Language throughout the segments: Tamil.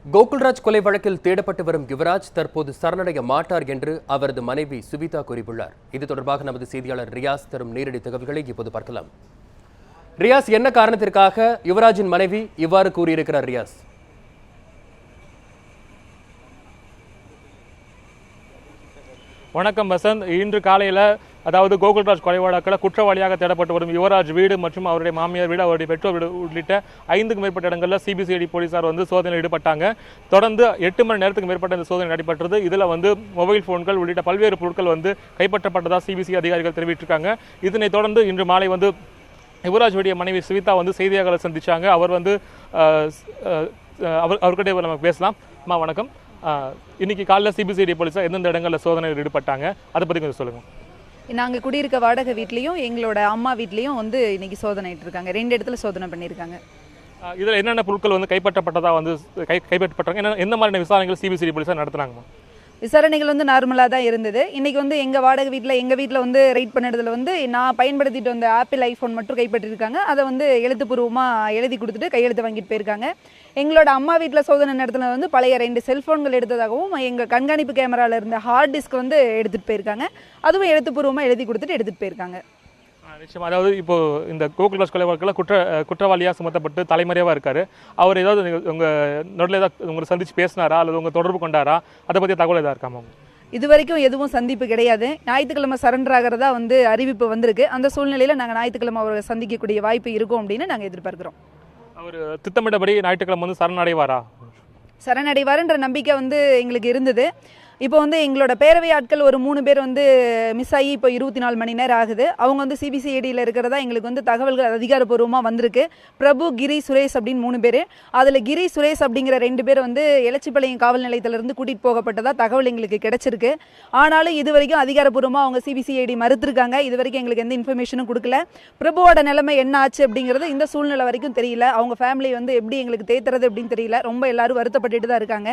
கோகுல்ராஜ் கொலை வழக்கில் தேடப்பட்டு வரும் யுவராஜ் தற்போது சரணடைய மாட்டார் என்று அவரது மனைவி சுவிதா கூறியுள்ளார். இது தொடர்பாக நமது செய்தியாளர் ரியாஸ் தரும் நேரடி தகவல்களை இப்போது பார்க்கலாம். ரியாஸ், என்ன காரணத்திற்காக யுவராஜின் மனைவி இவ்வாறு கூறியிருக்கிறார்? ரியாஸ், வணக்கம் வசந்த். இன்று காலையில் அதாவது கோகுல்ராஜ் கொலை வழக்கில் குற்றவாளியாக தேடப்பட்டு வரும் யுவராஜ் வீடு மற்றும் அவருடைய மாமியார் வீடு, அவருடைய பெற்றோர் வீடு உள்ளிட்ட 5க்கும் மேற்பட்ட இடங்களில் சிபிசிஐடி போலீசார் சோதனையில் ஈடுபட்டாங்க. தொடர்ந்து 8 மணி நேரத்துக்கு மேற்பட்ட இந்த சோதனை நடைபெற்றது. இதில் மொபைல் போன்கள் உள்ளிட்ட பல்வேறு பொருட்கள் கைப்பற்றப்பட்டதாக சிபிசிஐ அதிகாரிகள் தெரிவித்திருக்காங்க. இதனைத் தொடர்ந்து இன்று மாலை யுவராஜுடைய மனைவி சுவிதா செய்தியாளர்களை சந்திச்சாங்க. அவர் அவர்கிட்ட நமக்கு பேசலாம். அம்மா வணக்கம். இன்னைக்கு காலையில் சிபிசிஐடி போலீஸார் எந்தெந்த இடங்களில் சோதனையில் ஈடுபட்டாங்க, அதை பற்றி கொஞ்சம் சொல்லுங்கள். நாங்கள் குடியிருக்க வாடகை வீட்லேயும் எங்களோட அம்மா வீட்லேயும் இன்னைக்கு சோதனை இருக்காங்க. 2 இடத்துல சோதனை பண்ணியிருக்காங்க. இதில் என்னென்ன பொருட்கள் கைப்பற்றப்பட்டதாக கைப்பற்றப்பட்டாங்க, எந்த மாதிரியான விசாரணைகள் சிபிசிஐடி போலீஸார் நடத்துனாங்கம்மா? விசாரணைகள் நார்மலாக தான் இருந்தது. இன்றைக்கி எங்கள் வாடகை வீட்டில் எங்கள் வீட்டில் ரைட் பண்ணதில் நான் பயன்படுத்திட்டு வந்த ஆப்பிள் ஐஃபோன் மட்டும் கைப்பற்றிருக்காங்க. அதை எழுத்துப்பூர்வமாக எழுதி கொடுத்துட்டு கையெழுத்து வாங்கிட்டு போயிருக்காங்க. எங்களோட அம்மா வீட்டில் சோதனை நடத்தினது பழைய 2 செல்ஃபோன்கள் எடுத்ததாகவும் எங்கள் கண்காணிப்பு கேமராவில் இருந்த ஹார்ட் டிஸ்க் எடுத்துகிட்டு போயிருக்காங்க. அதுவும் எழுத்துப்பூர்வமாக எழுதி கொடுத்துட்டு எடுத்துகிட்டு போயிருக்காங்க. நிச்சயமாக. அதாவது இப்போ இந்த கோகுல்ராஜ் கொலை வழக்கில் குற்றவாளியாக சுமத்தப்பட்டு தலைமறைவாக இருக்கார். அவர் ஏதாவது உங்கள் நடுவில் ஏதாவது உங்களை சந்தித்து பேசினாரா அல்லது உங்கள் தொடர்பு கொண்டாரா, அதை பற்றி தகவல் ஏதாவது இருக்காமா? இது வரைக்கும் எதுவும் சந்திப்பு கிடையாது. ஞாயிற்றுக்கிழமை சரண்டர் ஆகிறதா அறிவிப்பு வந்திருக்கு. அந்த சூழ்நிலையில் நாங்கள் ஞாயிற்றுக்கிழமை அவரை சந்திக்கக்கூடிய வாய்ப்பு இருக்கும் அப்படின்னு நாங்கள் எதிர்பார்க்கிறோம். அவர் திட்டமிட்டபடி ஞாயிற்றுக்கிழமை சரணடைவாரா? சரணடைவாருன்ற நம்பிக்கை எங்களுக்கு இருந்தது. இப்போ எங்களோட பேரவை ஆட்கள் ஒரு 3 பேர் மிஸ் ஆகி இப்போ 24 மணி நேரம் ஆகுது. அவங்க சிபிசிஐடியில் இருக்கிறதா எங்களுக்கு தகவல்கள் அதிகாரப்பூர்வமாக வந்திருக்கு. பிரபு, கிரி, சுரேஷ் அப்படின்னு 3 பேர். அதில் கிரி, சுரேஷ் அப்படிங்கிற 2 பேர் எலச்சிபாளையம் காவல் நிலையத்திலிருந்து கூட்டிகிட்டு போகப்பட்டதா தகவல் எங்களுக்கு கிடைச்சிருக்கு. ஆனாலும் இது வரைக்கும் அதிகாரப்பூர்வமாக அவங்க சிபிசிஐடி மறுத்திருக்காங்க. இது வரைக்கும் எங்களுக்கு எந்த இன்ஃபர்மேஷனும் கொடுக்கல. பிரபுவோட நிலைமை என்ன ஆச்சு அப்படிங்கிறது இந்த சூழ்நிலை வரைக்கும் தெரியல. அவங்க ஃபேமிலி எப்படி எங்களுக்கு தேத்துறது அப்படின்னு தெரியல. ரொம்ப எல்லாரும் வருத்தப்பட்டுட்டு தான் இருக்காங்க.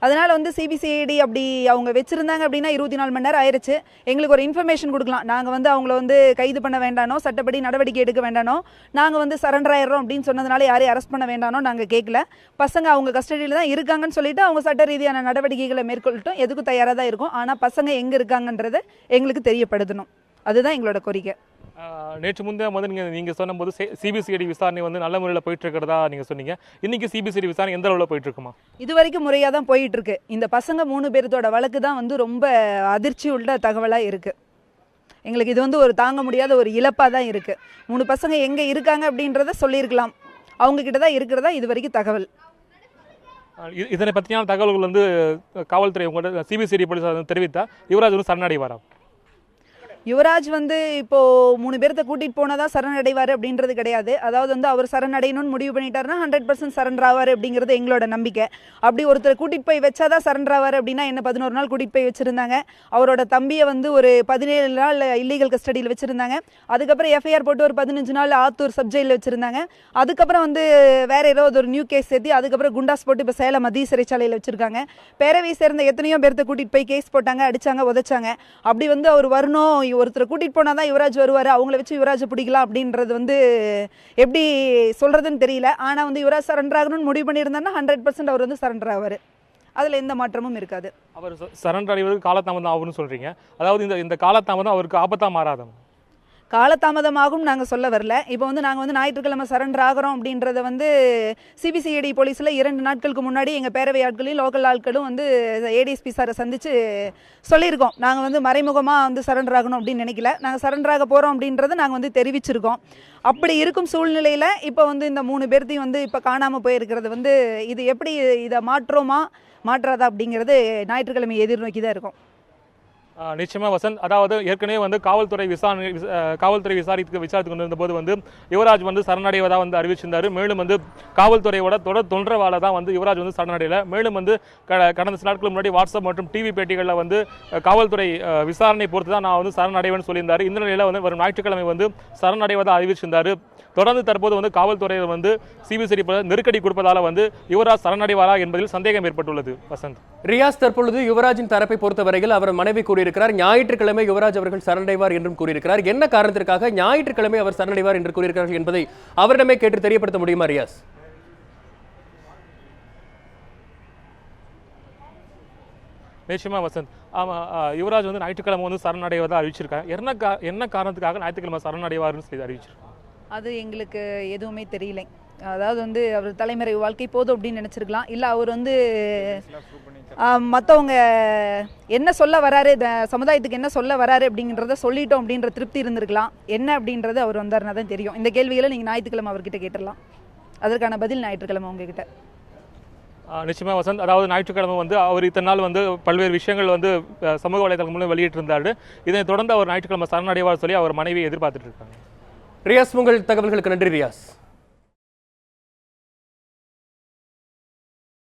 அதனால் சிபிசிஐடி அப்படி அவங்க வச்சிருந்தாங்க அப்படின்னா 24 மணி நேரம் ஆயிடுச்சு. எங்களுக்கு ஒரு இன்ஃபர்மேஷன் கொடுக்கலாம். நாங்கள் அவங்கள கைது பண்ண வேண்டானோ, சட்டப்படி நடவடிக்கை எடுக்க வேண்டானோ, நாங்கள் சரண்டர் ஆயிடுறோம் அப்படின்னு சொன்னதுனால யாரையும் அரெஸ்ட் பண்ண வேண்டானோ நாங்கள் கேட்கல. பசங்க அவங்க கஸ்டடியில் தான் இருக்காங்கன்னு சொல்லிட்டு அவங்க சட்ட ரீதியான நடவடிக்கைகளை மேற்கொள்ளட்டும், எதுக்கும் தயாராக தான் இருக்கும். ஆனால் பசங்க எங்கே இருக்காங்கன்றதை எங்களுக்கு தெரியப்படுத்தணும். அதுதான் எங்களோட கோரிக்கை. நேற்று முந்தைய நீங்கள் சொன்னபோது சிபிசிஐடி விசாரணை நல்ல முறையில் போயிட்டு இருக்கிறதா நீங்கள் சொன்னீங்க. இன்னைக்கு சிபிசிஐடி விசாரணை எந்த அளவில் போயிட்டு இருக்குமா? இது வரைக்கும் முறையாக தான் போயிட்டு இருக்கு. இந்த பசங்க 3 பேர்த்தோட வழக்கு தான் ரொம்ப அதிர்ச்சி உள்ள தகவலாக இருக்கு. எங்களுக்கு இது ஒரு தாங்க முடியாத ஒரு இழப்பாக தான் இருக்கு. 3 பசங்க எங்கே இருக்காங்க அப்படின்றத சொல்லியிருக்கலாம். அவங்க கிட்ட தான் இருக்கிறதா இது வரைக்கும் தகவல். இதனை பற்றியான தகவல்கள் காவல்துறை உங்கள்கிட்ட சிபிசிஐடி போலீஸார் தெரிவித்தா யுவராஜ் சரணடைவாரா? யுவராஜ் இப்போ 3 பேர்த்த கூட்டிகிட்டு போனதா சரணடைவார் அப்படின்றது கிடையாது. அதாவது அவர் சரணடையணும்னு முடிவு பண்ணிட்டாருன்னா 100% சரண்டர் ஆவார் அப்படிங்கிறது எங்களோட நம்பிக்கை. அப்படி ஒருத்தர் கூட்டிகிட்டு போய் வச்சாதான் சரண்டர் ஆவார் அப்படின்னா என்ன 11 நாள் கூட்டிகிட்டு போய் வச்சுருந்தாங்க. அவரோட தம்பியை ஒரு 17 நாள் இல்லீகல் கஸ்டடியில் வச்சுருந்தாங்க. அதுக்கப்புறம் எஃப்ஐஆர் போட்டு ஒரு 15 நாள் ஆத்தூர் சப்ஜெயிலில் வச்சுருந்தாங்க. அதுக்கப்புறம் வேற ஏதாவது ஒரு நியூ கேஸ் சேர்த்து அதுக்கப்புறம் குண்டாஸ் போட்டு இப்போ சேலம் மத்திய சிறைச்சாலையில் வச்சுருக்காங்க. பேரவை சேர்ந்த எத்தனையோ பேர்த்த கூட்டிகிட்டு போய் கேஸ் போட்டாங்க, அடித்தாங்க, உதைச்சாங்க. அப்படி அவர் வரணும், ஒருத்தர் கூட்டிகிட்டு போனால் தான் யுவராஜ் வருவார், அவங்கள வச்சு யுவராஜை பிடிக்கலாம் அப்படின்றது எப்படி சொல்கிறதுன்னு தெரியல. ஆனால் யுவராஜ் சரண்டர் ஆகணும்னு முடிவு பண்ணியிருந்தாருன்னா 100% அவர் சரண்டர் ஆவார். அதில் எந்த மாற்றமும் இருக்காது. அவர் சரண்டர் அடைவதற்கு காலதாமதம் ஆகும்னு சொல்கிறீங்க. அதாவது இந்த காலதாமதம் அவருக்கு ஆபத்தாக மாறாத? காலதாமதமாகும் நாங்கள் சொல்ல வரல. இப்போ நாங்கள் ஞாயிற்றுக்கிழமை சரண்டர் ஆகிறோம் அப்படின்றத சிபிசிஐடி போலீஸில் 2 நாட்களுக்கு முன்னாடி எங்கள் பேரவை ஆட்களையும் லோக்கல் ஆட்களும் ஏடிஎஸ்பி சாரை சந்தித்து சொல்லியிருக்கோம். நாங்கள் மறைமுகமாக சரண்டர் ஆகணும் அப்படின்னு நினைக்கல. நாங்கள் சரண்டர் ஆக போகிறோம் அப்படின்றத நாங்கள் தெரிவிச்சிருக்கோம். அப்படி இருக்கும் சூழ்நிலையில் இப்போ இந்த 3 பேர்த்தையும் இப்போ காணாமல் போயிருக்கிறது இது எப்படி இதை மாற்றாதா அப்படிங்கிறது ஞாயிற்றுக்கிழமை எதிர்நோக்கி தான் இருக்கும். நிச்சயமாக வசந்த். அதாவது ஏற்கனவே காவல்துறை விசாரித்து கொண்டிருந்த போது யுவராஜ் சரணடைவதாக அறிவிச்சிருந்தார். மேலும் காவல்துறையோட தொடர் தொண்டரவால தான் யுவராஜ் சரணடையல. மேலும் கடந்த சில நாட்களுக்கு முன்னாடி வாட்ஸ்அப் மற்றும் டிவி பேட்டிகளில் காவல்துறை விசாரணை பொறுத்து தான் நான் சரணடைவேன்னு சொல்லியிருந்தார். இந்த நிலையில் வரும் ஞாயிற்றுக்கிழமை சரணடைவதாக அறிவிச்சிருந்தார். தொடர்ந்து தற்போது காவல்துறையில் சிபிசிஐடி நெருக்கடி கொடுப்பதால் யுவராஜ் சரணடைவாரா என்பதில் சந்தேகம் ஏற்பட்டுள்ளது. வசந்த். ரியாஸ், தற்பொழுது யுவராஜின் தரப்பை பொறுத்தவரையில் அவர் மனைவி கூறியிருக்கிறார் ஞாயிற்றுக்கிழமை யுவராஜ் அவர்கள் சரணடைவார் என்றும் கூறியிருக்கிறார். என்ன காரணத்திற்காக ஞாயிற்றுக்கிழமை அவர் சரணடைவார் என்று கூறியிருக்கிறார்கள் என்பதை அவரிடமே கேட்டு தெரியப்படுத்த முடியுமா ரியாஸ்? நிச்சயமா வசந்த். ஆமாம், யுவராஜ் வந்து ஞாயிற்றுக்கிழமை வந்து சரணடைவதாக அறிவிச்சிருக்காங்க. என்ன காரணத்துக்காக ஞாயிற்றுக்கிழமை சரணடைவாருன்னு சொல்லி அறிவிச்சிருக்காங்க? அது எங்களுக்கு எதுவுமே தெரியல. அதாவது வந்து அவர் தலைமறைவு வாழ்க்கை போதும் அப்படின்னு நினச்சிருக்கலாம். இல்லை அவர் வந்து மற்றவங்க என்ன சொல்ல வராரு, சமுதாயத்துக்கு என்ன சொல்ல வராரு அப்படிங்கிறத சொல்லிட்டோம் அப்படின்ற திருப்தி இருந்திருக்கலாம். என்ன அப்படின்றது அவர் வந்தாருன்னா தான் தெரியும். இந்த கேள்விகளை நீங்கள் ஞாயிற்றுக்கிழமை அவர்கிட்ட கேட்டுடலாம். அதற்கான பதில் ஞாயிற்றுக்கிழமை உங்ககிட்ட. நிச்சயமாக வசந்த். அதாவது ஞாயிற்றுக்கிழமை வந்து அவர் இத்தனை நாள் வந்து பல்வேறு விஷயங்கள் வந்து சமூக வலைதளம் மூலம் வெளியிட்டிருந்தாரு. இதனை தொடர்ந்து அவர் ஞாயிற்றுக்கிழமை சரணடைவார் சொல்லி அவர் மனைவி எதிர்பார்த்துட்டு இருக்காங்க. ரியாஸ், உங்கள் தகவல்களுக்கு நன்றி ரியாஸ்.